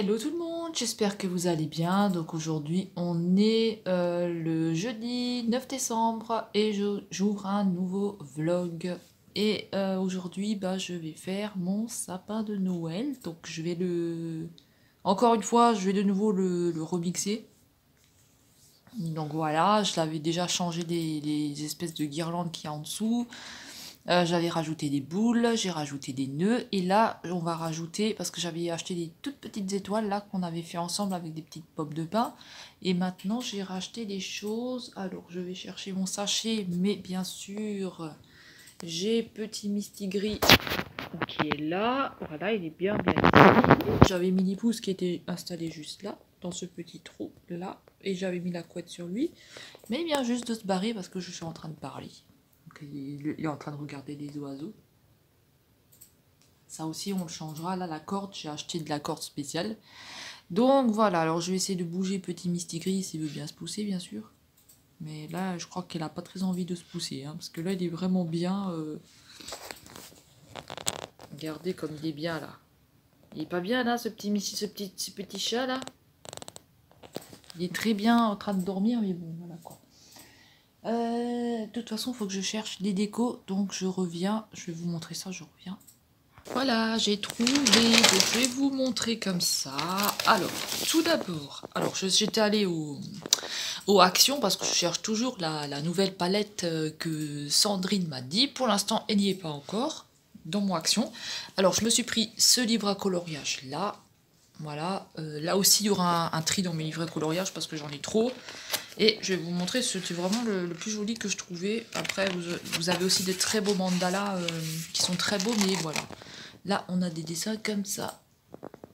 Hello tout le monde, j'espère que vous allez bien. Donc aujourd'hui on est le jeudi 9 décembre et j'ouvre un nouveau vlog. Et aujourd'hui je vais faire mon sapin de Noël. Donc je vais encore une fois, je vais de nouveau le remixer. Donc voilà, je l'avais déjà changé les espèces de guirlandes qu'il y a en dessous. J'avais rajouté des boules, j'ai rajouté des nœuds, et là on va rajouter, parce que j'avais acheté des toutes petites étoiles là qu'on avait fait ensemble avec des petites pommes de pain, et maintenant j'ai racheté des choses. Alors je vais chercher mon sachet, mais bien sûr j'ai petit Mistigris qui est là, voilà, il est bien ici. J'avais mis l'épouse qui était installé juste là, dans ce petit trou là, et j'avais mis la couette sur lui, mais il vient juste de se barrer parce que je suis en train de parler. Il est en train de regarder les oiseaux. Ça aussi, on le changera. Là, la corde, j'ai acheté de la corde spéciale. Donc voilà, alors je vais essayer de bouger petit Mistigris s'il veut bien se pousser, bien sûr. Mais là, je crois qu'elle a pas très envie de se pousser, hein, parce que là, il est vraiment bien. Regardez comme il est bien là. Il est pas bien là, ce petit chat là. Il est très bien en train de dormir, mais bon, voilà quoi. De toute façon, il faut que je cherche des décos, donc je reviens. Je vais vous montrer ça, je reviens. Voilà, j'ai trouvé, donc je vais vous montrer comme ça. Alors, tout d'abord, j'étais allée au Action parce que je cherche toujours la nouvelle palette que Sandrine m'a dit. Pour l'instant, elle n'y est pas encore dans mon Action. Alors, je me suis pris ce livre à coloriage là. Voilà, là aussi il y aura un tri dans mes livres à coloriage parce que j'en ai trop. Et je vais vous montrer, c'était vraiment le plus joli que je trouvais. Après, vous avez aussi des très beaux mandalas qui sont très beaux, mais voilà. Là, on a des dessins comme ça.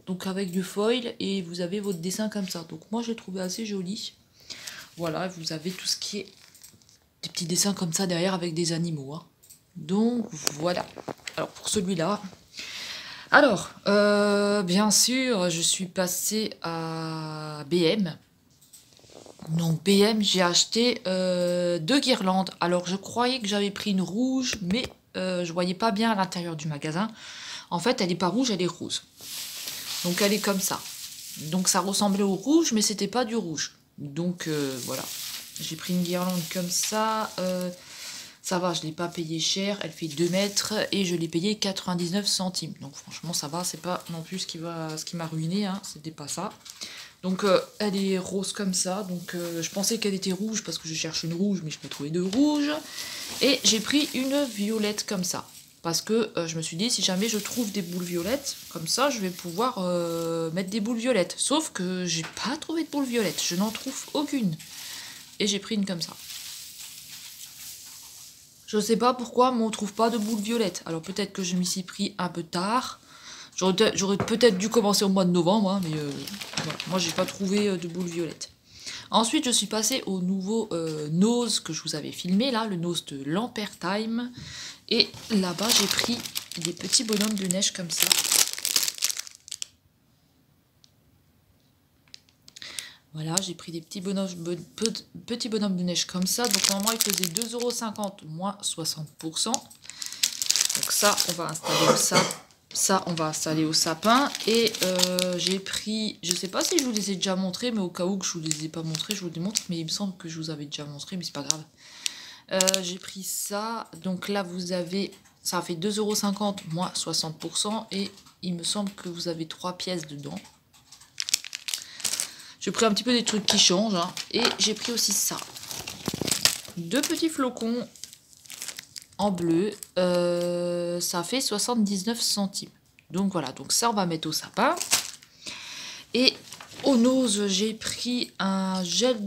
Donc avec du foil, et vous avez votre dessin comme ça. Donc moi, j'ai trouvé assez joli. Voilà, vous avez tout ce qui est des petits dessins comme ça derrière avec des animaux. Hein. Donc voilà. Alors pour celui-là... Alors, bien sûr, je suis passée à BM. Donc BM, j'ai acheté 2 guirlandes. Alors je croyais que j'avais pris une rouge, mais je voyais pas bien à l'intérieur du magasin. En fait, elle n'est pas rouge, elle est rose. Donc elle est comme ça. Donc ça ressemblait au rouge, mais c'était pas du rouge. Donc voilà. J'ai pris une guirlande comme ça. Ça va, je ne l'ai pas payé cher. Elle fait 2 mètres et je l'ai payé 99 centimes. Donc franchement, ça va. C'est pas non plus ce qui m'a ruiné. Hein. C'était pas ça. Donc elle est rose comme ça. Donc je pensais qu'elle était rouge parce que je cherche une rouge, mais je peux trouver de rouge. Et j'ai pris une violette comme ça. Parce que je me suis dit, si jamais je trouve des boules violettes, comme ça, je vais pouvoir mettre des boules violettes. Sauf que j'ai pas trouvé de boules violettes. Je n'en trouve aucune. Et j'ai pris une comme ça. Je sais pas pourquoi, mais on trouve pas de boules violettes. Alors peut-être que je m'y suis pris un peu tard. J'aurais peut-être dû commencer au mois de novembre, hein, mais voilà. Moi j'ai pas trouvé de boules violettes. Ensuite, je suis passée au nouveau nose que je vous avais filmé, là, le nose de l'Ampere Time. Et là-bas, j'ai pris des petits bonhommes de neige comme ça. Voilà, j'ai pris des petits bonhommes de neige comme ça. Donc normalement, il faisait 2,50 € moins 60%. Donc ça, on va installer au sapin. Ça, on va installer au sapin. Et j'ai pris, je sais pas si je vous les ai déjà montrés, mais au cas où que je vous les ai pas montrés, je vous les montre. Mais il me semble que je vous avais déjà montré, mais c'est pas grave. J'ai pris ça. Donc là, vous avez, ça fait 2,50 € moins 60%. Et il me semble que vous avez 3 pièces dedans. J'ai pris un petit peu des trucs qui changent. Hein. Et j'ai pris aussi ça. 2 petits flocons en bleu. Ça fait 79 centimes. Donc voilà, donc ça on va mettre au sapin. Et au nose, j'ai pris un gel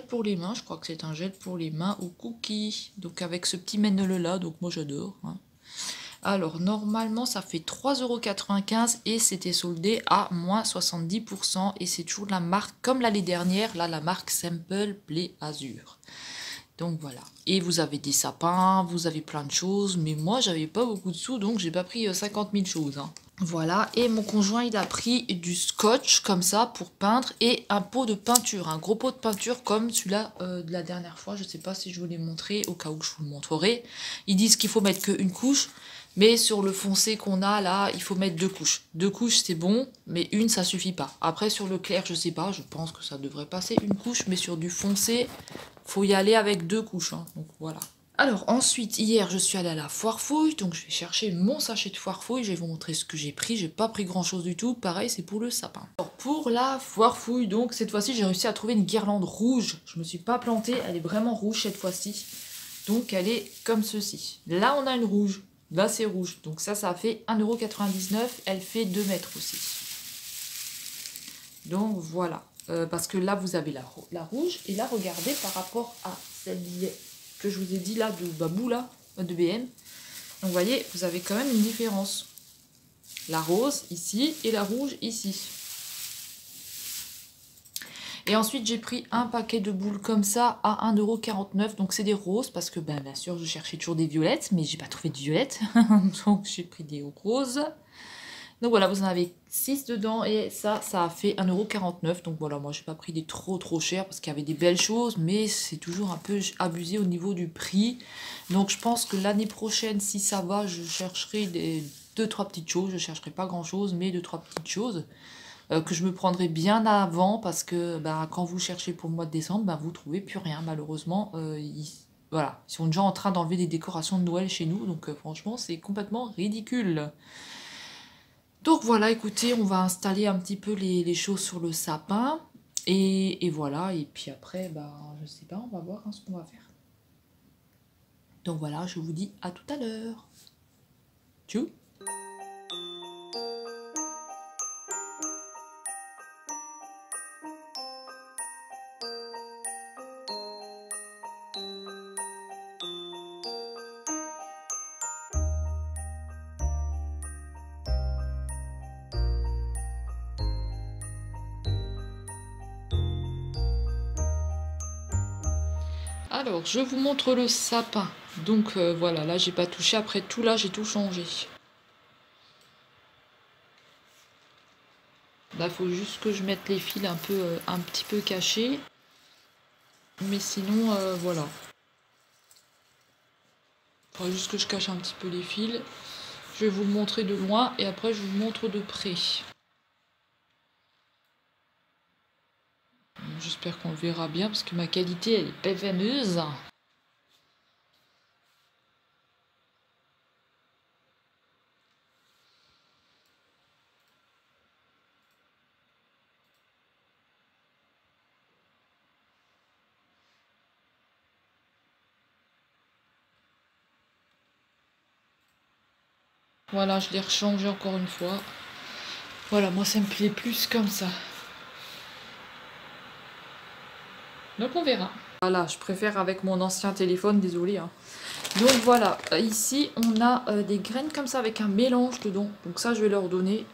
pour les mains. Je crois que c'est un gel pour les mains au cookie. Donc avec ce petit ménole là, donc moi j'adore. Hein. Alors normalement ça fait 3,95 € et c'était soldé à moins 70%. Et c'est toujours la marque, comme l'année dernière, là la marque Simple Play Azur. Donc voilà. Et vous avez des sapins, vous avez plein de choses. Mais moi, j'avais pas beaucoup de sous, donc j'ai pas pris 50 000 choses. Hein. Voilà, et mon conjoint il a pris du scotch comme ça pour peindre et un pot de peinture, un gros pot de peinture comme celui-là de la dernière fois. Je sais pas si je vous l'ai montré, au cas où je vous le montrerai. Ils disent qu'il faut mettre qu'une couche, mais sur le foncé qu'on a là, il faut mettre 2 couches. 2 couches c'est bon, mais une ça suffit pas. Après sur le clair, je sais pas, je pense que ça devrait passer une couche, mais sur du foncé, faut y aller avec 2 couches. Hein, donc voilà. Alors ensuite, hier, je suis allée à la foire fouille, donc je vais chercher mon sachet de foire fouille, je vais vous montrer ce que j'ai pris, j'ai pas pris grand chose du tout, pareil c'est pour le sapin. Alors pour la foire fouille, donc cette fois-ci j'ai réussi à trouver une guirlande rouge, je me suis pas plantée, elle est vraiment rouge cette fois-ci, donc elle est comme ceci. Là on a une rouge, là c'est rouge, donc ça a fait 1,99 €, elle fait 2 mètres aussi. Donc voilà, parce que là vous avez la rouge, et là regardez par rapport à celle que je vous ai dit là, de Babou là, de BM. Donc vous voyez, vous avez quand même une différence. La rose ici et la rouge ici. Et ensuite j'ai pris un paquet de boules comme ça à 1,49 €. Donc c'est des roses parce que bien sûr je cherchais toujours des violettes, mais j'ai pas trouvé de violettes. Donc j'ai pris des roses. Donc voilà, vous en avez 6 dedans et ça a fait 1,49 €. Donc voilà, moi j'ai pas pris des trop chers parce qu'il y avait des belles choses, mais c'est toujours un peu abusé au niveau du prix. Donc je pense que l'année prochaine, si ça va, je chercherai des 2-3 petites choses. Je chercherai pas grand chose, mais 2-3 petites choses que je me prendrai bien avant parce que bah, quand vous cherchez pour le mois de décembre, bah, vous trouvez plus rien malheureusement. Voilà, ils sont déjà en train d'enlever des décorations de Noël chez nous, donc franchement c'est complètement ridicule. Donc voilà, écoutez, on va installer un petit peu les choses sur le sapin. Et voilà, et puis après, bah, je sais pas, on va voir hein, ce qu'on va faire. Donc voilà, je vous dis à tout à l'heure. Tchou. Alors, je vous montre le sapin. Donc voilà, là j'ai pas touché, après tout là j'ai tout changé. Là, il faut juste que je mette les fils un petit peu cachés. Mais sinon, voilà. Il faudra juste que je cache un petit peu les fils. Je vais vous le montrer de loin et après je vous montre de près. J'espère qu'on le verra bien parce que ma qualité elle est pas fameuse. Voilà, je l'ai rechangé encore une fois. Voilà, moi ça me plaît plus comme ça. Donc on verra. Voilà, je préfère avec mon ancien téléphone, désolé. Hein. Donc voilà, ici on a des graines comme ça avec un mélange dedans. Donc ça je vais leur donner.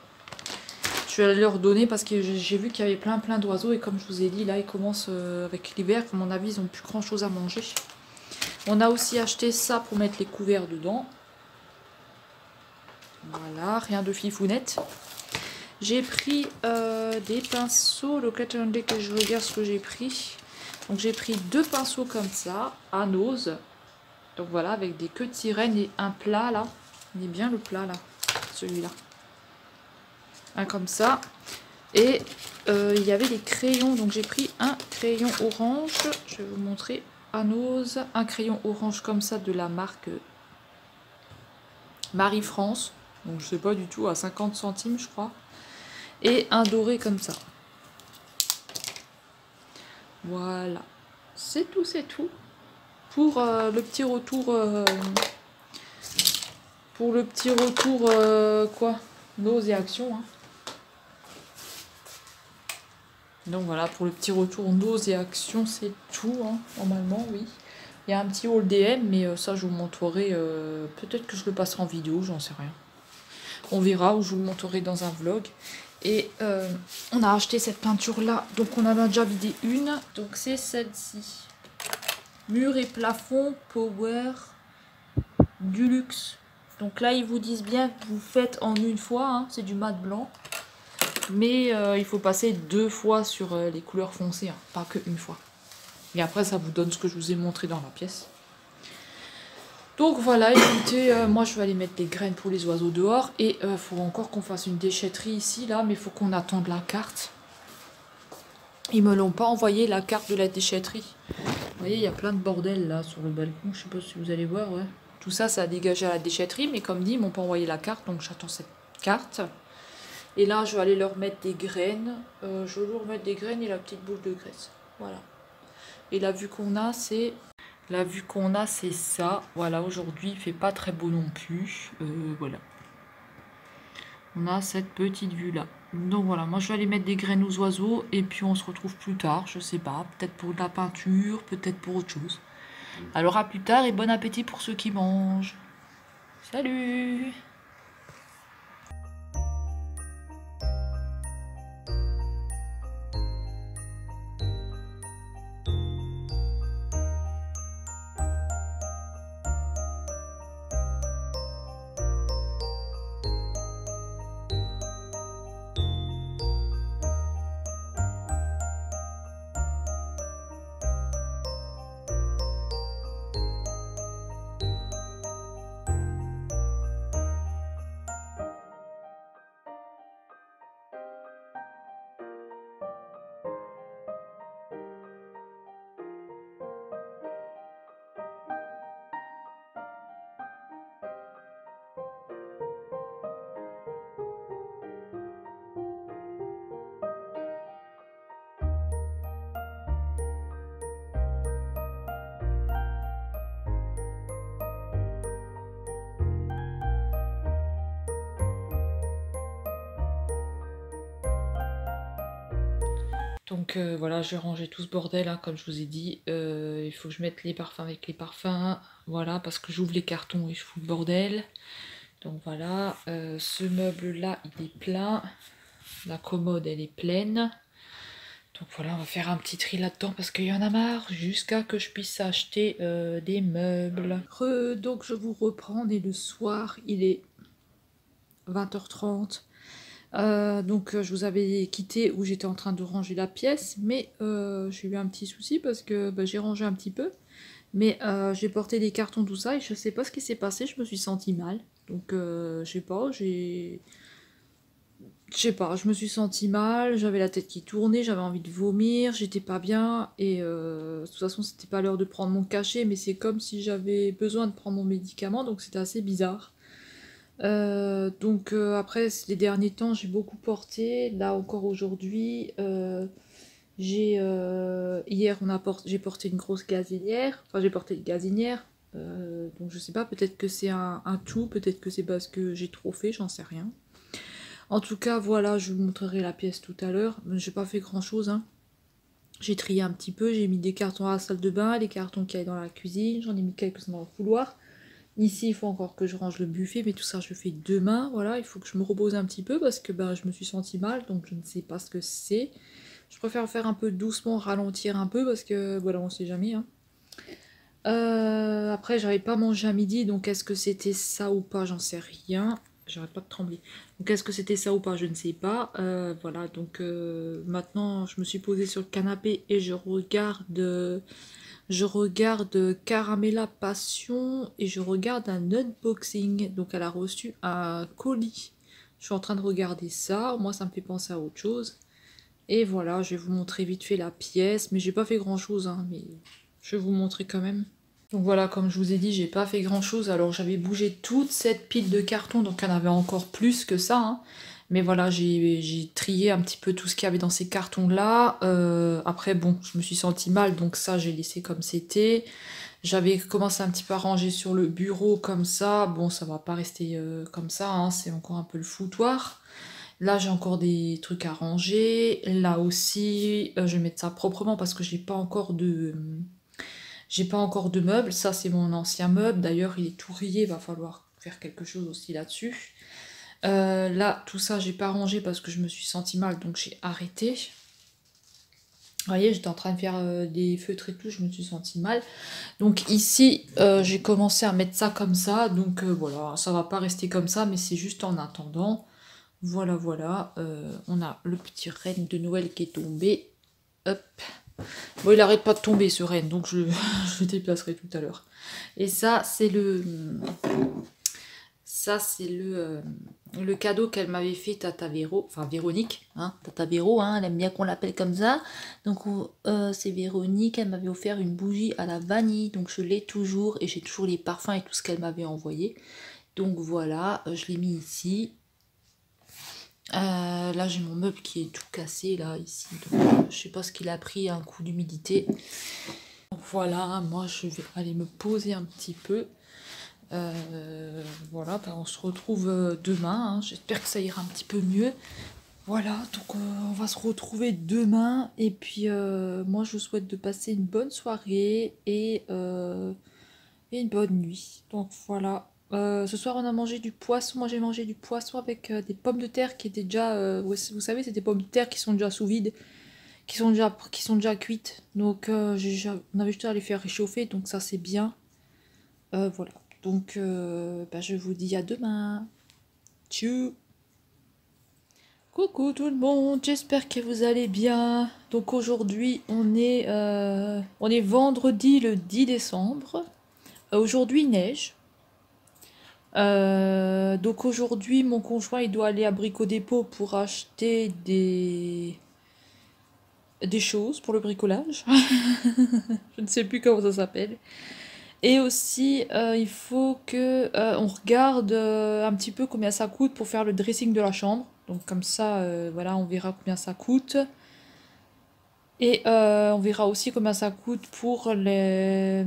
Je vais leur donner parce que j'ai vu qu'il y avait plein d'oiseaux. Et comme je vous ai dit, là ils commencent avec l'hiver. À mon avis, ils n'ont plus grand chose à manger. On a aussi acheté ça pour mettre les couverts dedans. Voilà, rien de fifounette. J'ai pris des pinceaux. Donc attendez que je regarde ce que j'ai pris. Donc j'ai pris 2 pinceaux comme ça, à nose. Donc voilà, avec des queues de sirène et un plat là. Il est bien le plat là, celui-là. Un comme ça. Et il y avait des crayons. Donc j'ai pris un crayon orange. Je vais vous montrer à nose. Un crayon orange comme ça de la marque Marie-France. Donc je sais pas du tout, à 50 centimes je crois. Et un doré comme ça. Voilà. C'est tout, c'est tout. Pour le petit retour... pour le petit retour... quoi, Nose et action. Hein. Donc voilà, pour le petit retour Nose et action, c'est tout. Hein, normalement, oui. Il y a un petit haul DM, mais ça je vous montrerai... peut-être que je le passerai en vidéo, j'en sais rien. On verra, ou je vous le montrerai dans un vlog. Et on a acheté cette peinture là, donc on en a déjà vidé une. Donc c'est celle-ci. Mur et plafond Power du luxe. Donc là, ils vous disent bien que vous faites en une fois, hein, c'est du mat blanc. Mais il faut passer 2 fois sur les couleurs foncées, hein, pas que une fois. Et après, ça vous donne ce que je vous ai montré dans la pièce. Donc voilà, écoutez, moi je vais aller mettre des graines pour les oiseaux dehors. Et il faut encore qu'on fasse une déchetterie ici, là, mais il faut qu'on attende la carte. Ils me l'ont pas envoyé, la carte de la déchetterie. Vous voyez, il y a plein de bordel là sur le balcon, je sais pas si vous allez voir, ouais. Tout ça, ça a dégagé à la déchetterie, mais comme dit, ils m'ont pas envoyé la carte, donc j'attends cette carte. Et là, je vais aller leur mettre des graines. Je vais leur mettre des graines et la petite boule de graisse. Voilà. Et la vue qu'on a, c'est... La vue qu'on a, c'est ça. Voilà, aujourd'hui, il fait pas très beau non plus. Voilà. On a cette petite vue-là. Donc voilà, moi je vais aller mettre des graines aux oiseaux. Et puis on se retrouve plus tard, je sais pas. Peut-être pour de la peinture, peut-être pour autre chose. Alors à plus tard et bon appétit pour ceux qui mangent. Salut! Donc voilà, j'ai rangé tout ce bordel, hein, comme je vous ai dit. Il faut que je mette les parfums avec les parfums. Voilà, parce que j'ouvre les cartons et je fous le bordel. Donc voilà, ce meuble-là, il est plein. La commode, elle est pleine. Donc voilà, on va faire un petit tri là-dedans parce qu'il y en a marre. Jusqu'à que je puisse acheter des meubles. Donc je vous reprends, et le soir, il est 20h30. Donc je vous avais quitté où j'étais en train de ranger la pièce, mais j'ai eu un petit souci parce que j'ai rangé un petit peu, mais j'ai porté des cartons, tout ça, et je sais pas ce qui s'est passé, je me suis sentie mal. Donc je sais pas, je me suis sentie mal, j'avais la tête qui tournait, j'avais envie de vomir, j'étais pas bien, et de toute façon c'était pas l'heure de prendre mon cachet, mais c'est comme si j'avais besoin de prendre mon médicament, donc c'était assez bizarre. Donc après les derniers temps j'ai beaucoup porté, là encore aujourd'hui hier j'ai porté une grosse gazinière, enfin j'ai porté une gazinière, donc je sais pas, peut-être que c'est un tout, peut-être que c'est parce que j'ai trop fait, j'en sais rien. En tout cas voilà, je vous montrerai la pièce tout à l'heure, j'ai pas fait grand chose, hein. J'ai trié un petit peu, j'ai mis des cartons à la salle de bain, les cartons qui aillent dans la cuisine, j'en ai mis quelques-uns dans le couloir. Ici, il faut encore que je range le buffet, mais tout ça, je le fais demain. Voilà, il faut que je me repose un petit peu parce que je me suis sentie mal, donc je ne sais pas ce que c'est. Je préfère faire un peu doucement, ralentir un peu parce que voilà, on sait jamais, hein. Après, j'avais pas mangé à midi, donc est-ce que c'était ça ou pas, j'en sais rien. J'arrête pas de trembler. Donc est-ce que c'était ça ou pas, je ne sais pas. Voilà, donc maintenant, je me suis posée sur le canapé et je regarde Caramella Passion et je regarde un unboxing. Donc elle a reçu un colis. Je suis en train de regarder ça. Moi ça me fait penser à autre chose. Et voilà, je vais vous montrer vite fait la pièce. Mais j'ai pas fait grand chose, hein, mais je vais vous montrer quand même. Donc voilà, comme je vous ai dit, j'ai pas fait grand chose. Alors j'avais bougé toute cette pile de cartons, donc il y en avait encore plus que ça, hein. Mais voilà, j'ai trié un petit peu tout ce qu'il y avait dans ces cartons-là. Après, bon, je me suis sentie mal, donc ça, j'ai laissé comme c'était. J'avais commencé un petit peu à ranger sur le bureau comme ça. Bon, ça va pas rester comme ça, hein, c'est encore un peu le foutoir. Là, j'ai encore des trucs à ranger. Là aussi, je vais mettre ça proprement parce que j'ai pas encore de meubles. Ça, c'est mon ancien meuble. D'ailleurs, il est tout rayé, va falloir faire quelque chose aussi là-dessus. Là, tout ça, j'ai pas rangé parce que je me suis sentie mal, donc j'ai arrêté. Vous voyez, j'étais en train de faire des feutres et tout, je me suis sentie mal. Donc ici, j'ai commencé à mettre ça comme ça. Donc voilà, ça va pas rester comme ça, mais c'est juste en attendant. Voilà, voilà. On a le petit renne de Noël qui est tombé. Hop. Bon, il arrête pas de tomber ce renne, donc je le déplacerai tout à l'heure. Et ça, c'est le... Ça, c'est le cadeau qu'elle m'avait fait Tata Véro, enfin Véronique, hein, Tata Véro, hein, elle aime bien qu'on l'appelle comme ça. Donc c'est Véronique, elle m'avait offert une bougie à la vanille, donc je l'ai toujours et j'ai toujours les parfums et tout ce qu'elle m'avait envoyé. Donc voilà, je l'ai mis ici. Là j'ai mon meuble qui est tout cassé là ici, donc je sais pas ce qu'il a pris, un coup d'humidité. Donc voilà, moi je vais aller me poser un petit peu. Voilà, bah, on se retrouve demain, hein. J'espère que ça ira un petit peu mieux. Voilà, donc on va se retrouver demain. Et puis moi je vous souhaite de passer une bonne soirée et une bonne nuit. Donc voilà. Ce soir on a mangé du poisson. Moi j'ai mangé du poisson avec des pommes de terre qui étaient déjà. Vous savez, c'est des pommes de terre qui sont déjà sous vide, qui sont déjà cuites. Donc on avait juste à les faire réchauffer, donc ça c'est bien. Voilà. Donc, bah, je vous dis à demain. Tchou. Coucou tout le monde, j'espère que vous allez bien. Donc aujourd'hui, on est vendredi le 10 décembre. Aujourd'hui, il neige. Donc aujourd'hui, mon conjoint, il doit aller à Brico Dépôt pour acheter des choses pour le bricolage. Je ne sais plus comment ça s'appelle. Et aussi, il faut que on regarde un petit peu combien ça coûte pour faire le dressing de la chambre. Donc comme ça, voilà, on verra combien ça coûte. Et on verra aussi combien ça coûte pour les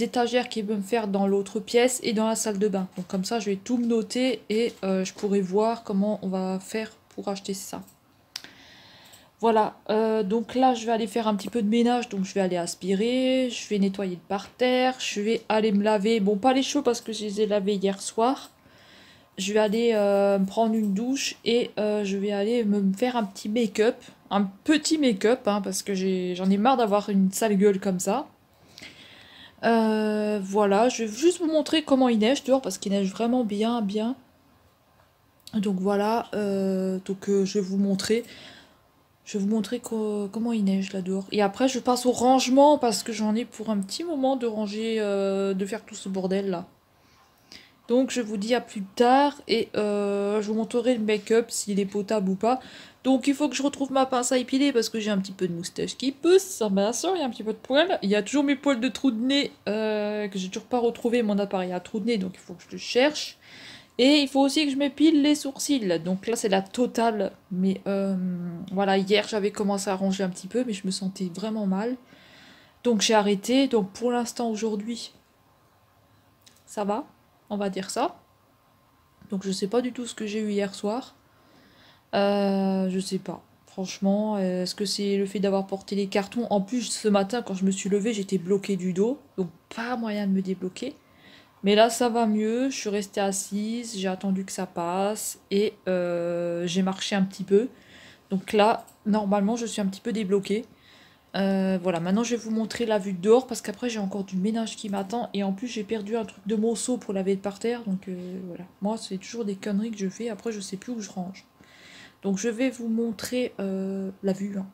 étagères qu'il veut me faire dans l'autre pièce et dans la salle de bain. Donc comme ça, je vais tout me noter et je pourrai voir comment on va faire pour acheter ça. Voilà, donc là je vais aller faire un petit peu de ménage, donc je vais aller aspirer, je vais nettoyer le parterre, je vais aller me laver, bon pas les cheveux parce que je les ai lavés hier soir, je vais aller me prendre une douche et je vais aller me faire un petit make-up, un petit make-up, hein, parce que j'en ai marre d'avoir une sale gueule comme ça. Voilà, je vais juste vous montrer comment il neige dehors parce qu'il neige vraiment bien, bien. Donc voilà, je vais vous montrer. Je vais vous montrer comment il neige là dehors. Et après, je passe au rangement parce que j'en ai pour un petit moment de ranger, de faire tout ce bordel là. Donc je vous dis à plus tard et je vous montrerai le make-up s'il est potable ou pas. Donc il faut que je retrouve ma pince à épiler parce que j'ai un petit peu de moustache qui pousse. Ça m'a il y a un petit peu de poils. Il y a toujours mes poils de trou de nez que j'ai toujours pas retrouvé. Mon appareil à trou de nez, donc il faut que je le cherche. Et il faut aussi que je m'épile les sourcils. Donc là, c'est la totale. Mais voilà, hier, j'avais commencé à ranger un petit peu, mais je me sentais vraiment mal. Donc j'ai arrêté. Donc pour l'instant, aujourd'hui, ça va. On va dire ça. Donc je sais pas du tout ce que j'ai eu hier soir. Je sais pas. Franchement, est-ce que c'est le fait d'avoir porté les cartons? En plus, ce matin, quand je me suis levée, j'étais bloquée du dos. Donc pas moyen de me débloquer. Mais là, ça va mieux. Je suis restée assise, j'ai attendu que ça passe et j'ai marché un petit peu. Donc là, normalement, je suis un petit peu débloquée. Voilà, maintenant je vais vous montrer la vue de dehors parce qu'après j'ai encore du ménage qui m'attend et en plus j'ai perdu un truc de monceau pour laver le parterre. Donc voilà, moi c'est toujours des conneries que je fais. Après, je sais plus où je range. Donc je vais vous montrer la vue, hein.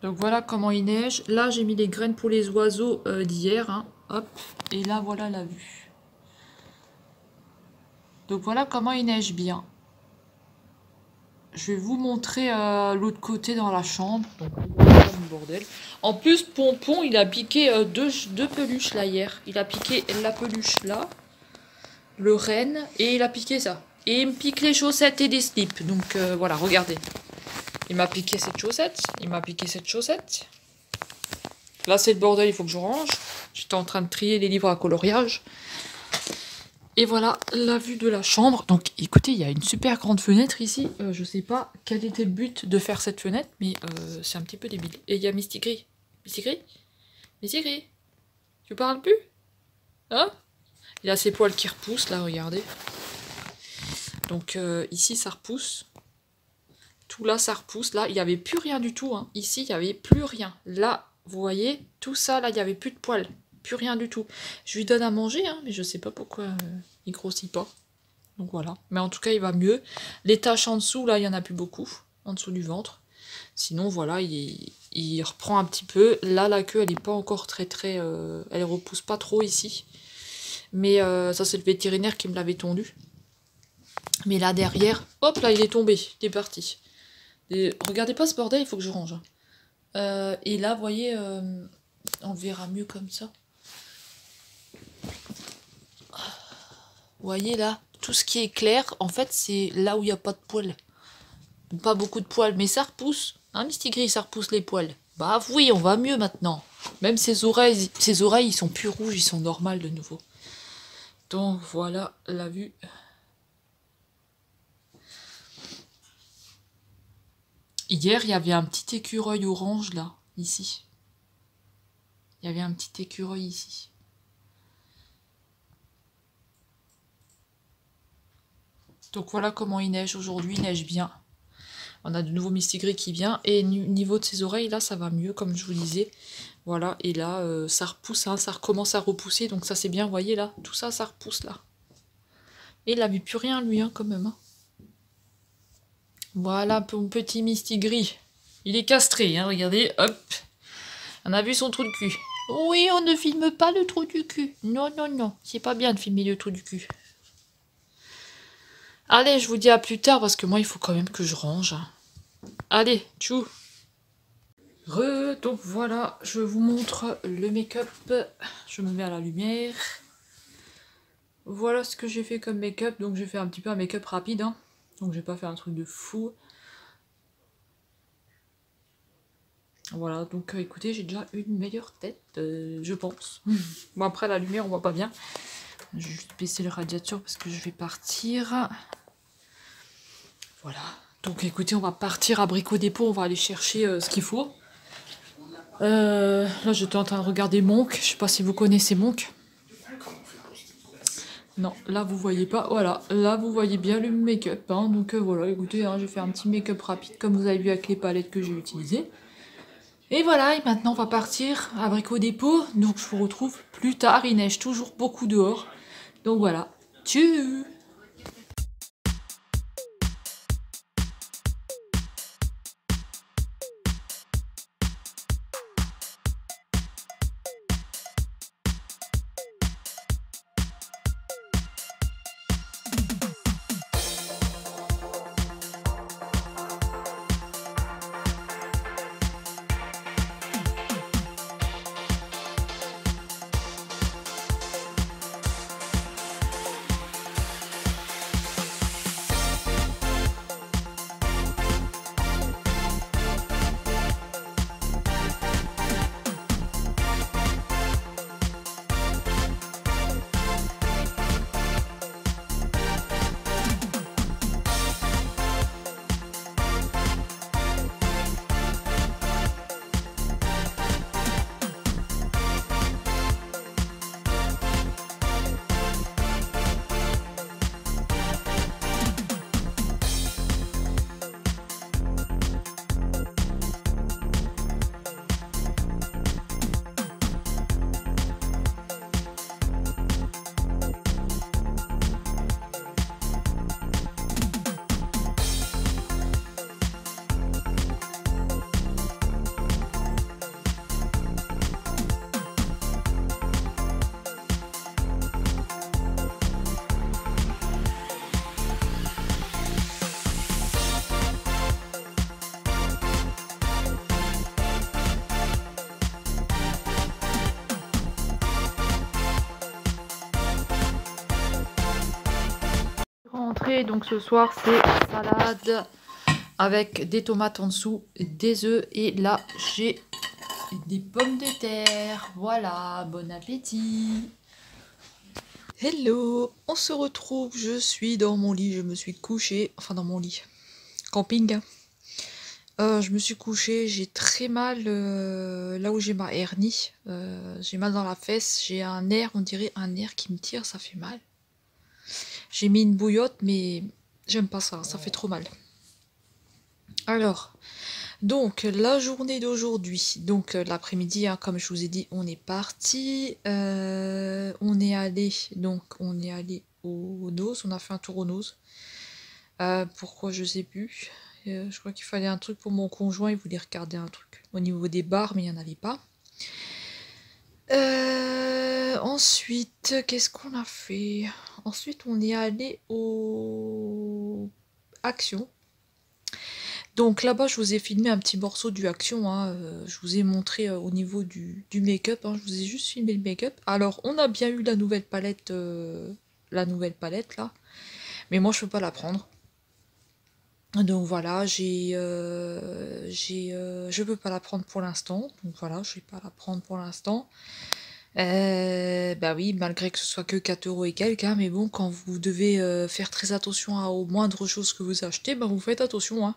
Donc voilà comment il neige. Là, j'ai mis les graines pour les oiseaux d'hier, hein. Hop, et là voilà la vue. Donc voilà comment il neige bien. Je vais vous montrer l'autre côté dans la chambre. Donc voilà le bordel. En plus, Pompon, il a piqué deux peluches là hier. Il a piqué la peluche là, le renne, et il a piqué ça. Et il me pique les chaussettes et des slips. Donc voilà, regardez. Il m'a piqué cette chaussette, il m'a piqué cette chaussette. Là, c'est le bordel, il faut que je range. J'étais en train de trier les livres à coloriage. Et voilà la vue de la chambre. Donc écoutez, il y a une super grande fenêtre ici. Je sais pas quel était le but de faire cette fenêtre, mais c'est un petit peu débile. Et il y a Misty Gris. Misty Gris? Misty Gris? Tu parles plus? Hein? Il a ses poils qui repoussent là, regardez. Donc ici ça repousse. tout là, ça repousse. Là, il n'y avait plus rien du tout. Hein. Ici, il n'y avait plus rien. Là, vous voyez, tout ça, là, il n'y avait plus de poils. Plus rien du tout. Je lui donne à manger, hein, mais je sais pas pourquoi il grossit pas. Donc voilà. Mais en tout cas, il va mieux. Les taches en dessous, là, il n'y en a plus beaucoup. En dessous du ventre. Sinon, voilà, il reprend un petit peu. Là, la queue, elle n'est pas encore très... elle repousse pas trop ici. Mais ça, c'est le vétérinaire qui me l'avait tondu. Mais là, derrière... Hop, là, il est tombé. Il est parti. Et, regardez pas ce bordel, il faut que je range. Et là, vous voyez... on verra mieux comme ça. Vous voyez, là, tout ce qui est clair, en fait, c'est là où il n'y a pas de poils. Pas beaucoup de poils, mais ça repousse. Hein, Mistigris, ça repousse les poils. Bah oui, on va mieux maintenant. Même ses oreilles, ils sont plus rouges, ils sont normales de nouveau. Donc voilà la vue. Hier, il y avait un petit écureuil orange là, ici. Il y avait un petit écureuil ici. Donc voilà comment il neige aujourd'hui, il neige bien. On a de nouveau Mistigris qui vient. Et niveau de ses oreilles, là, ça va mieux, comme je vous disais. Voilà, et là, ça repousse, hein, ça recommence à repousser. Donc ça, c'est bien, vous voyez, là. Tout ça, ça repousse, là. Et il n'a vu plus rien, lui, hein, quand même. Hein. Voilà, pour mon petit Mistigris. Il est castré, hein, regardez, hop. On a vu son trou de cul. Oui, on ne filme pas le trou du cul. Non, non, non. C'est pas bien de filmer le trou du cul. Allez, je vous dis à plus tard, parce que moi, il faut quand même que je range. Allez, tchou. Donc voilà, je vous montre le make-up. Je me mets à la lumière. Voilà ce que j'ai fait comme make-up. Donc j'ai fait un petit peu un make-up rapide. Hein. Donc j'ai pas fait un truc de fou. Voilà, donc écoutez, j'ai déjà une meilleure tête, je pense. Bon après la lumière on voit pas bien. Je vais juste baisser le radiateur parce que je vais partir. Voilà. Donc écoutez, on va partir à Brico Dépôt, on va aller chercher ce qu'il faut. Là j'étais en train de regarder Monk, je sais pas si vous connaissez Monk. Non, là vous voyez pas, voilà, là vous voyez bien le make-up, hein. Donc voilà, écoutez, hein, j'ai fait un petit make-up rapide comme vous avez vu avec les palettes que j'ai utilisées. Et voilà, et maintenant on va partir à Brico Dépôt, donc je vous retrouve plus tard, il neige toujours beaucoup dehors. Donc voilà, tchuss. Rentrée, donc ce soir c'est salade avec des tomates en dessous, des œufs et là j'ai des pommes de terre. Voilà, bon appétit. Hello, on se retrouve, je suis dans mon lit, je me suis couchée, enfin dans mon lit, camping. Je me suis couchée, j'ai très mal là où j'ai ma hernie, j'ai mal dans la fesse, j'ai un nerf, on dirait un nerf qui me tire, ça fait mal. J'ai mis une bouillotte mais j'aime pas ça, ça fait trop mal. Alors, donc la journée d'aujourd'hui, donc l'après-midi, hein, comme je vous ai dit, on est parti. On est allé au Nose, on a fait un tour au Nose. Pourquoi je sais plus. Je crois qu'il fallait un truc pour mon conjoint, il voulait regarder un truc au niveau des bars, mais il n'y en avait pas. Ensuite, qu'est-ce qu'on a fait? Ensuite, on est allé au Action. Donc là-bas, je vous ai filmé un petit morceau du Action, hein, je vous ai montré au niveau du make-up, hein, je vous ai juste filmé le make-up. Alors, on a bien eu la nouvelle palette là, mais moi je peux pas la prendre. Donc voilà, je peux pas la prendre pour l'instant. Donc voilà, je vais pas la prendre pour l'instant. Bah oui, malgré que ce soit que 4 euros et quelques, hein, mais bon, quand vous devez faire très attention aux moindres choses que vous achetez, bah vous faites attention, hein.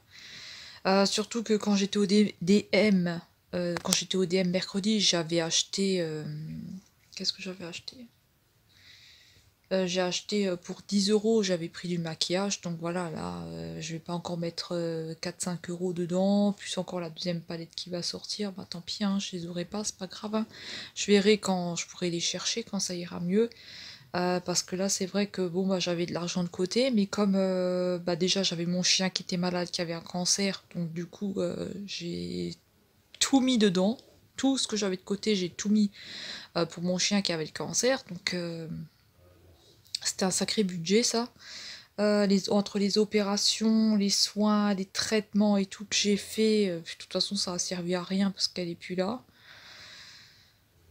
Surtout que quand j'étais au DM, quand j'étais au DM mercredi, j'avais acheté. Qu'est-ce que j'avais acheté? J'ai acheté pour 10 euros, j'avais pris du maquillage, donc voilà, là, je vais pas encore mettre 4-5 euros dedans, plus encore la deuxième palette qui va sortir, bah tant pis, hein, je les aurai pas, c'est pas grave, hein. Je verrai quand je pourrai les chercher, quand ça ira mieux, parce que là, c'est vrai que bon, bah j'avais de l'argent de côté, mais comme bah déjà j'avais mon chien qui était malade, qui avait un cancer, donc du coup, j'ai tout mis dedans, tout ce que j'avais de côté, j'ai tout mis pour mon chien qui avait le cancer, donc c'était un sacré budget ça. Entre les opérations, les soins, les traitements et tout que j'ai fait, de toute façon ça a servi à rien parce qu'elle est plus là.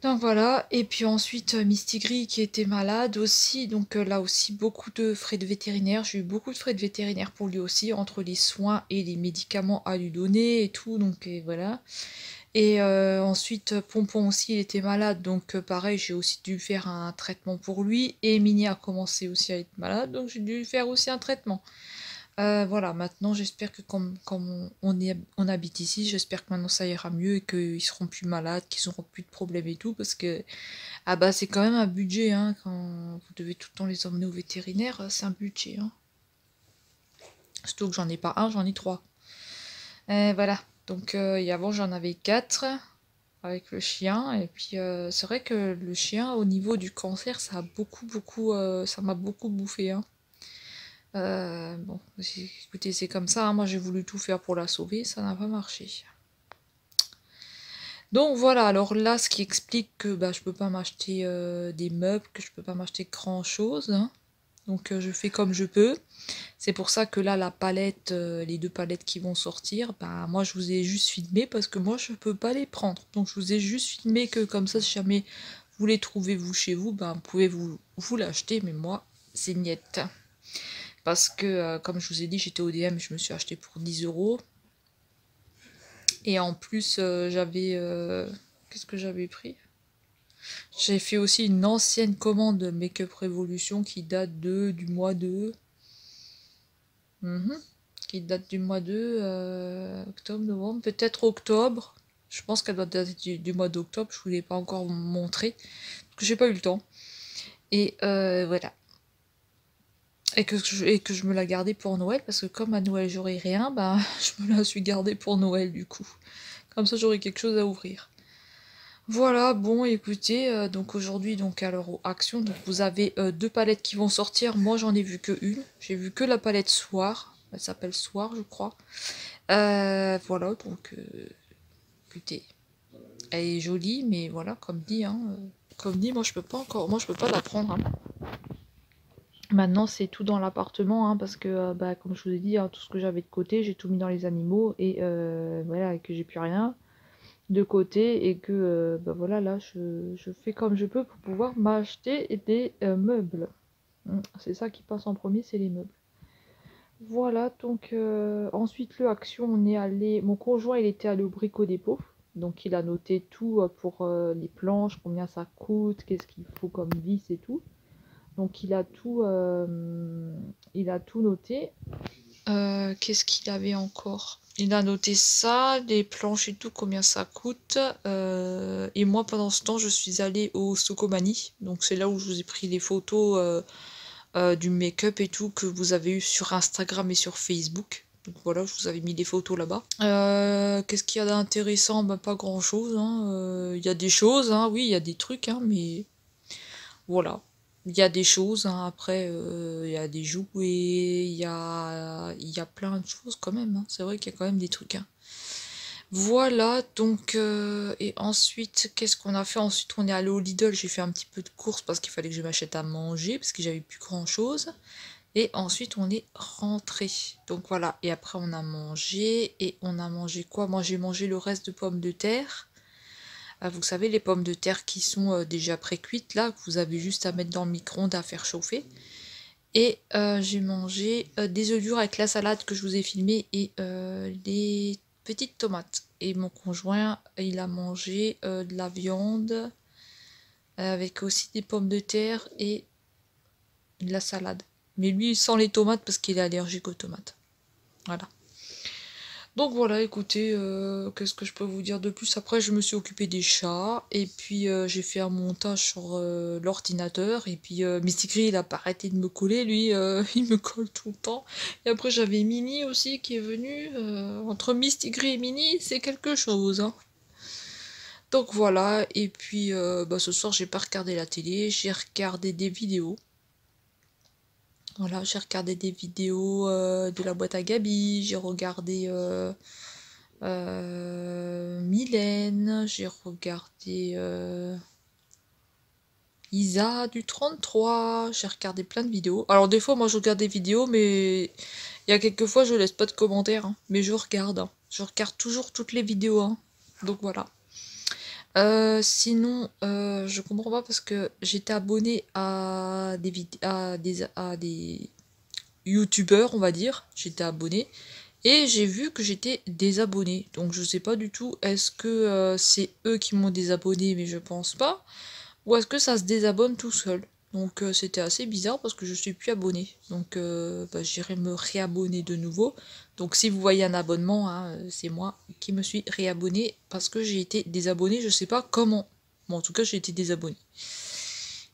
Donc voilà, et puis ensuite Misty Gris qui était malade aussi, donc là aussi beaucoup de frais de vétérinaire, j'ai eu beaucoup de frais de vétérinaire pour lui aussi, entre les soins et les médicaments à lui donner et tout, donc voilà. Et ensuite, Pompon aussi, il était malade, donc pareil, j'ai aussi dû faire un traitement pour lui. Et Mini a commencé aussi à être malade, donc j'ai dû faire aussi un traitement. Voilà, maintenant j'espère que comme on habite ici, j'espère que maintenant ça ira mieux et qu'ils seront plus malades, qu'ils n'auront plus de problèmes et tout, parce que ah bah c'est quand même un budget, hein, quand vous devez tout le temps les emmener au vétérinaire, c'est un budget, hein. Surtout que j'en ai pas un, j'en ai trois. Voilà, donc et avant j'en avais quatre avec le chien. Et puis c'est vrai que le chien, au niveau du cancer, ça a beaucoup, ça m'a beaucoup bouffé, hein. Bon, écoutez, c'est comme ça, hein. Moi j'ai voulu tout faire pour la sauver, ça n'a pas marché. Donc voilà, alors là, ce qui explique que bah, je peux pas m'acheter des meubles, que je peux pas m'acheter grand chose, hein. Donc je fais comme je peux. C'est pour ça que là, la palette, les deux palettes qui vont sortir, bah moi je vous ai juste filmé parce que moi je peux pas les prendre. Donc je vous ai juste filmé que comme ça, si jamais vous les trouvez vous chez vous, bah vous pouvez vous l'acheter, mais moi c'est niette. Parce que comme je vous ai dit, j'étais au DM, je me suis acheté pour 10 euros. Et en plus, qu'est-ce que j'avais pris? J'ai fait aussi une ancienne commande Make-up Révolution qui date du mois de... Mhm. Qui date du mois de octobre, novembre, peut-être octobre. Je pense qu'elle doit dater du mois d'octobre, je ne vous l'ai pas encore montré, parce que j'ai pas eu le temps. Et voilà. Et que je me la gardais pour Noël, parce que comme à Noël j'aurai rien, bah je me la suis gardée pour Noël du coup. Comme ça j'aurai quelque chose à ouvrir. Voilà, bon écoutez, donc aujourd'hui, donc alors Action, donc vous avez deux palettes qui vont sortir. Moi j'en ai vu que une. J'ai vu que la palette Soir. Elle s'appelle Soir, je crois. Voilà, donc écoutez, elle est jolie, mais voilà, comme dit, hein, comme dit, moi je peux pas encore, moi je peux pas la prendre, hein. Maintenant c'est tout dans l'appartement, hein, parce que bah, comme je vous ai dit, hein, tout ce que j'avais de côté, j'ai tout mis dans les animaux et voilà, et que j'ai plus rien de côté et que bah voilà, là je fais comme je peux pour pouvoir m'acheter des meubles. C'est ça qui passe en premier, c'est les meubles. Voilà, donc ensuite le Action, on est allé. Mon conjoint il était allé au Brico Dépôt, donc il a noté tout pour les planches, combien ça coûte, qu'est-ce qu'il faut comme vis et tout. Donc il a tout noté. Qu'est-ce qu'il avait encore? Il a noté ça, les planches et tout, combien ça coûte. Et moi pendant ce temps je suis allée au Socomani, donc c'est là où je vous ai pris les photos du make-up et tout que vous avez eu sur Instagram et sur Facebook. Donc voilà, je vous avais mis des photos là-bas. Qu'est-ce qu'il y a d'intéressant? Bah, pas grand-chose. Hein. Il y a des choses, hein, oui, il y a des trucs, hein, mais voilà. Il y a des choses, hein. Après, il y a des jouets, il y a plein de choses quand même. Hein. C'est vrai qu'il y a quand même des trucs. Hein. Voilà, donc, et ensuite, qu'est-ce qu'on a fait? Ensuite, on est allé au Lidl, j'ai fait un petit peu de courses parce qu'il fallait que je m'achète à manger, parce que j'avais plus grand-chose. Et ensuite, on est rentré. Donc voilà, et après, on a mangé, et on a mangé quoi? Moi, j'ai mangé le reste de pommes de terre. Vous savez, les pommes de terre qui sont déjà pré-cuites, là, que vous avez juste à mettre dans le micro-ondes à faire chauffer. Et j'ai mangé des œufs durs avec la salade que je vous ai filmé et des petites tomates. Et mon conjoint, il a mangé de la viande avec aussi des pommes de terre et de la salade. Mais lui, sans les tomates parce qu'il est allergique aux tomates. Voilà. Donc voilà, écoutez, qu'est-ce que je peux vous dire de plus? Après, je me suis occupée des chats, et puis j'ai fait un montage sur l'ordinateur, et puis Mystigris, il a pas arrêté de me coller, lui, il me colle tout le temps. Et après, j'avais Mini aussi qui est venu. Entre Mystigris et Mini, c'est quelque chose, hein. Donc voilà, et puis bah, ce soir, j'ai pas regardé la télé, j'ai regardé des vidéos. Voilà, j'ai regardé des vidéos de la boîte à Gabi, j'ai regardé Mylène, j'ai regardé Isa du 33, j'ai regardé plein de vidéos. Alors des fois, moi je regarde des vidéos, mais il y a quelques fois, je laisse pas de commentaires, hein. Mais je regarde, hein. Je regarde toujours toutes les vidéos, hein. Donc voilà. Sinon, je comprends pas parce que j'étais abonnée à des youtubeurs, on va dire. J'étais abonnée. Et j'ai vu que j'étais désabonnée. Donc je sais pas du tout, est-ce que c'est eux qui m'ont désabonné, mais je pense pas. Ou est-ce que ça se désabonne tout seul. Donc c'était assez bizarre parce que je suis plus abonnée. Donc bah, j'irai me réabonner de nouveau. Donc si vous voyez un abonnement, hein, c'est moi qui me suis réabonnée parce que j'ai été désabonnée, je sais pas comment. Bon, en tout cas, j'ai été désabonnée.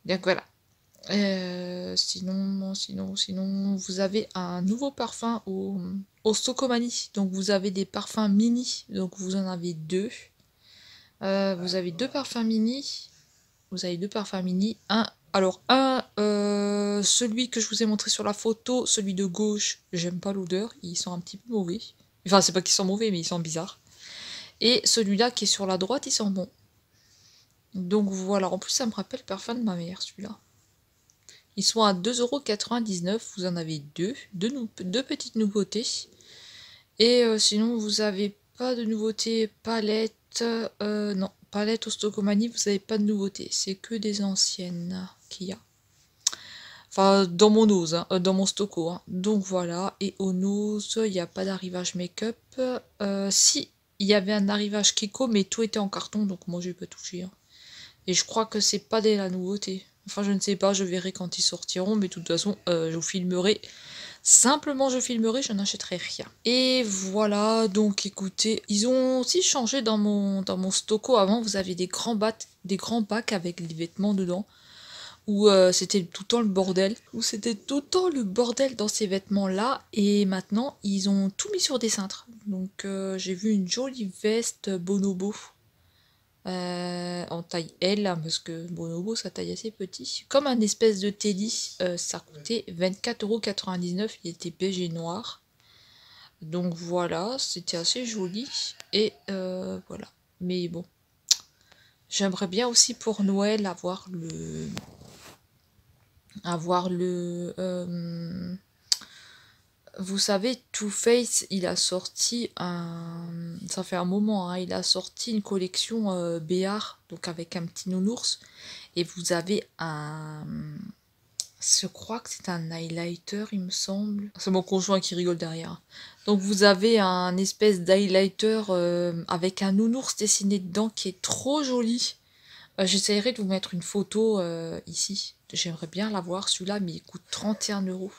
Donc voilà. Sinon, vous avez un nouveau parfum au Stocomanie. Donc vous avez des parfums mini. Donc vous en avez deux. Vous avez deux parfums mini. Vous avez deux parfums mini. Celui que je vous ai montré sur la photo, celui de gauche, j'aime pas l'odeur. Il sent un petit peu mauvais. Enfin, c'est pas qu'il sent mauvais, mais il sent bizarre. Et celui-là qui est sur la droite, il sent bon. Donc voilà. En plus, ça me rappelle le parfum de ma mère, celui-là. Ils sont à 2,99 €, vous en avez deux petites nouveautés. Et sinon, vous avez pas de nouveautés palette. Non, palette au Stocomanie, vous avez pas de nouveautés. C'est que des anciennes qu'il y a. Enfin, dans mon Nose, hein, dans mon Stoco. Hein. Donc voilà, et au Nose, il n'y a pas d'arrivage make-up. Si, il y avait un arrivage Kiko, mais tout était en carton, donc moi j'ai pas touché. Hein. Et je crois que c'est pas de la nouveauté. Enfin, je ne sais pas, je verrai quand ils sortiront, mais de toute façon, je vous filmerai. Simplement, je filmerai, je n'achèterai rien. Et voilà, donc écoutez, ils ont aussi changé dans mon Stoco. Avant, vous avez des grands bacs avec des vêtements dedans. Où c'était tout le temps le bordel. Où c'était tout le temps le bordel dans ces vêtements-là. Et maintenant, ils ont tout mis sur des cintres. Donc, j'ai vu une jolie veste Bonobo. En taille L, hein, parce que Bonobo, ça taille assez petit. Comme un espèce de teddy, ça coûtait 24,99 €, il était beige et noir. Donc voilà, c'était assez joli. Et voilà. Mais bon, j'aimerais bien aussi pour Noël avoir le vous savez, Too Faced, il a sorti ça fait un moment, hein, il a sorti une collection BR, donc avec un petit nounours. Et vous avez je crois que c'est un highlighter, il me semble. C'est mon conjoint qui rigole derrière. Donc vous avez un espèce d'highlighter avec un nounours dessiné dedans qui est trop joli. J'essaierai de vous mettre une photo ici. J'aimerais bien l'avoir celui-là, mais il coûte 31 €.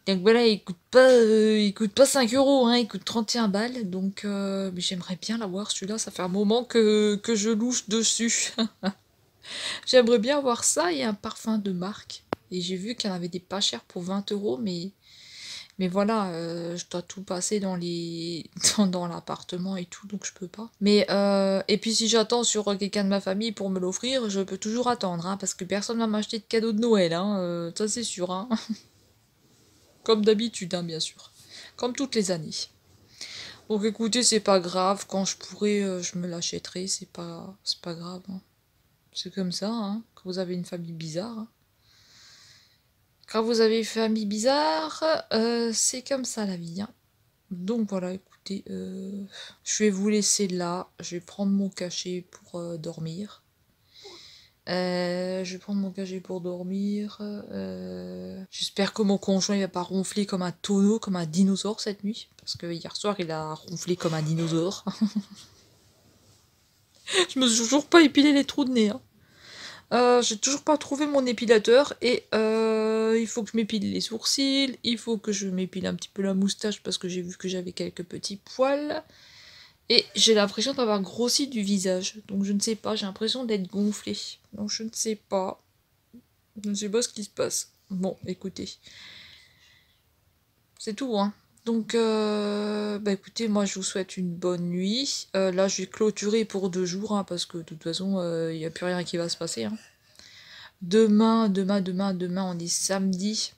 Donc voilà, il coûte pas 5 €, hein, il coûte 31 balles. Donc mais j'aimerais bien l'avoir celui-là, ça fait un moment que je louche dessus. J'aimerais bien avoir ça et un parfum de marque. Et j'ai vu qu'il y en avait des pas chers pour 20 €, mais Mais voilà, je dois tout passer dans les dans l'appartement et tout, donc je peux pas. Mais et puis si j'attends sur quelqu'un de ma famille pour me l'offrir, je peux toujours attendre, hein, parce que personne va m'acheter de cadeau de Noël, hein, ça c'est sûr, hein. Comme d'habitude, hein, bien sûr. Comme toutes les années. Donc écoutez, c'est pas grave, quand je pourrai, je me l'achèterai, c'est pas grave, hein. C'est comme ça, hein, quand vous avez une famille bizarre, hein. Quand vous avez une famille bizarre, c'est comme ça la vie, hein. Donc voilà, écoutez, je vais vous laisser là. Je vais prendre mon cachet pour dormir. Je vais prendre mon cachet pour dormir. J'espère que mon conjoint il va pas ronfler comme un tonneau, comme un dinosaure cette nuit. Parce que hier soir, il a ronflé comme un dinosaure. Je me suis toujours pas épilé les trous de nez, hein. J'ai toujours pas trouvé mon épilateur et il faut que je m'épile les sourcils, il faut que je m'épile un petit peu la moustache parce que j'ai vu que j'avais quelques petits poils et j'ai l'impression d'avoir grossi du visage. Donc je ne sais pas, j'ai l'impression d'être gonflée. Donc je ne sais pas. Je ne sais pas ce qui se passe. Bon, écoutez. C'est tout, hein. Donc, bah écoutez, moi je vous souhaite une bonne nuit. Là, je vais clôturer pour 2 jours, hein, parce que de toute façon, il n'y a plus rien qui va se passer, hein. Demain, on est samedi.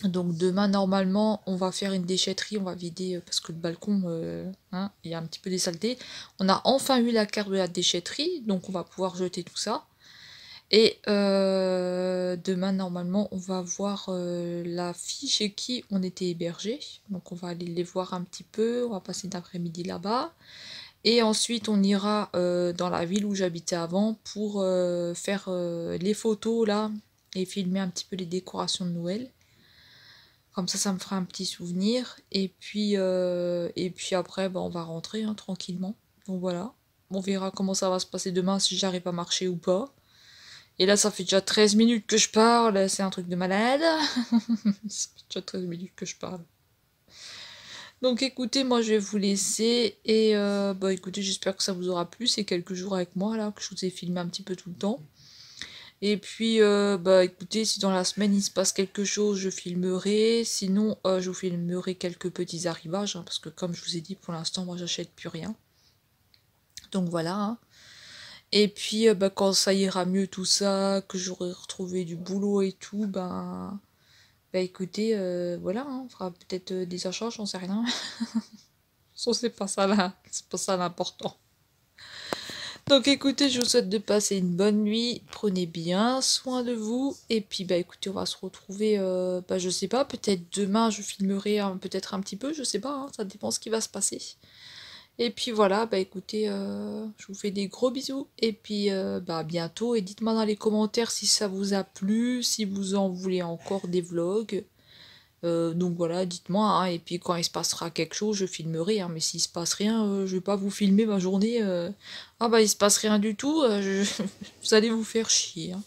Donc demain, normalement, on va faire une déchetterie, on va vider, parce que le balcon, hein, il y a un petit peu des saletés. On a enfin eu la carte de la déchetterie, donc on va pouvoir jeter tout ça. Et demain, normalement, on va voir la fille chez qui on était hébergé. Donc on va aller les voir un petit peu, on va passer l'après-midi là-bas. Et ensuite, on ira dans la ville où j'habitais avant pour faire les photos là et filmer un petit peu les décorations de Noël. Comme ça me fera un petit souvenir. Et puis après, bah, on va rentrer, hein, tranquillement. Donc voilà. On verra comment ça va se passer demain, si j'arrive à marcher ou pas. Et là, ça fait déjà 13 minutes que je parle. C'est un truc de malade. Ça fait déjà 13 minutes que je parle. Donc écoutez, moi je vais vous laisser et bah écoutez, j'espère que ça vous aura plu ces quelques jours avec moi là, que je vous ai filmé un petit peu tout le temps. Et puis bah écoutez, si dans la semaine il se passe quelque chose, je filmerai. Sinon, je vous filmerai quelques petits arrivages, hein, parce que comme je vous ai dit, pour l'instant, moi j'achète plus rien. Donc voilà, hein. Et puis bah, quand ça ira mieux tout ça, que j'aurai retrouvé du boulot et tout, bah écoutez, voilà, hein, on fera peut-être des achats, j'en sais rien. C'est pas ça là, c'est pas ça l'important. Donc écoutez, je vous souhaite de passer une bonne nuit, prenez bien soin de vous, et puis bah écoutez, on va se retrouver, bah je sais pas, peut-être demain je filmerai peut-être un petit peu, je sais pas, hein, ça dépend ce qui va se passer. Et puis voilà, bah écoutez, je vous fais des gros bisous, et puis bah à bientôt, et dites-moi dans les commentaires si ça vous a plu, si vous en voulez encore des vlogs. Donc voilà, dites-moi, hein, et puis quand il se passera quelque chose, je filmerai, hein, mais s'il se passe rien, je vais pas vous filmer ma journée. Ah bah il se passe rien du tout, vous allez vous faire chier, hein.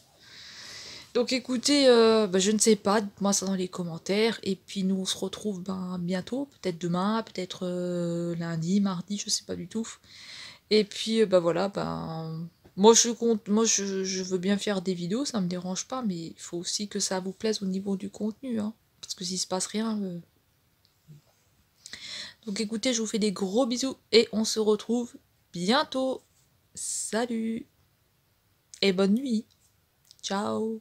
Donc écoutez, bah, je ne sais pas, dites-moi ça dans les commentaires, et puis nous on se retrouve bientôt, peut-être demain, peut-être lundi, mardi, je sais pas du tout. Et puis bah voilà, moi je veux bien faire des vidéos, ça me dérange pas, mais il faut aussi que ça vous plaise au niveau du contenu, hein. Parce que s'il se passe rien. Donc écoutez, je vous fais des gros bisous et on se retrouve bientôt. Salut et bonne nuit. Ciao.